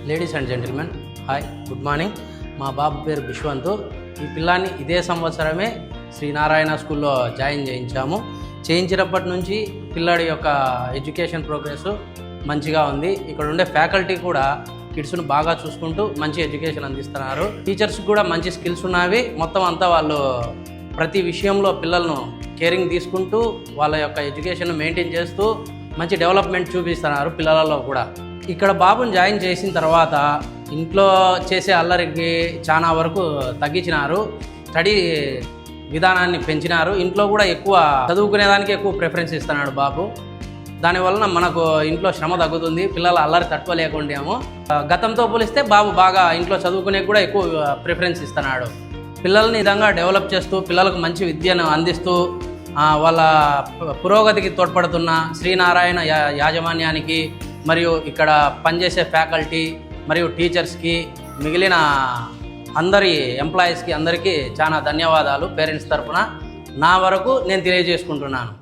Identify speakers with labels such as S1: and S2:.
S1: Ladies and gentlemen, hi, good morning. మా బాబు పేరు బిశ్వంతు. ఈ పిల్లాన్ని ఇదే సంవత్సరమే శ్రీనారాయణ స్కూల్లో జాయిన్ చేయించాము. చేయించినప్పటి నుంచి పిల్లాడి యొక్క ఎడ్యుకేషన్ ప్రోగ్రెస్ మంచిగా ఉంది. ఇక్కడ ఉండే ఫ్యాకల్టీ కూడా కిడ్స్ను బాగా చూసుకుంటూ మంచి ఎడ్యుకేషన్ అందిస్తున్నారు. టీచర్స్ కూడా మంచి స్కిల్స్ ఉన్నవి. మొత్తం అంతా వాళ్ళు ప్రతి విషయంలో పిల్లలను కేరింగ్ తీసుకుంటూ వాళ్ళ యొక్క ఎడ్యుకేషన్ మెయింటైన్ చేస్తూ మంచి డెవలప్మెంట్ చూపిస్తున్నారు పిల్లలలో కూడా. ఇక్కడ బాబుని జాయిన్ చేసిన తర్వాత ఇంట్లో చేసే అల్లరికి చాలా వరకు తగ్గించినారు. స్టడీ విధానాన్ని పెంచినారు. ఇంట్లో కూడా ఎక్కువ చదువుకునేదానికి ఎక్కువ ప్రిఫరెన్స్ ఇస్తున్నాడు బాబు. దానివలన మనకు ఇంట్లో శ్రమ తగ్గుతుంది. పిల్లల అల్లరి తట్టుకోలేకుండాము. గతంతో పోలిస్తే బాబు బాగా ఇంట్లో చదువుకునే కూడా ఎక్కువ ప్రిఫరెన్స్ ఇస్తున్నాడు. పిల్లల్ని విధంగా డెవలప్ చేస్తూ పిల్లలకు మంచి విద్యను అందిస్తూ వాళ్ళ పురోగతికి తోడ్పడుతున్న శ్రీనారాయణ యాజమాన్యానికి మరియు ఇక్కడ పనిచేసే ఫ్యాకల్టీ మరియు టీచర్స్కి మిగిలిన అందరి ఎంప్లాయీస్కి అందరికీ చాలా ధన్యవాదాలు పేరెంట్స్ తరఫున నా వరకు నేను తెలియజేసుకుంటున్నాను.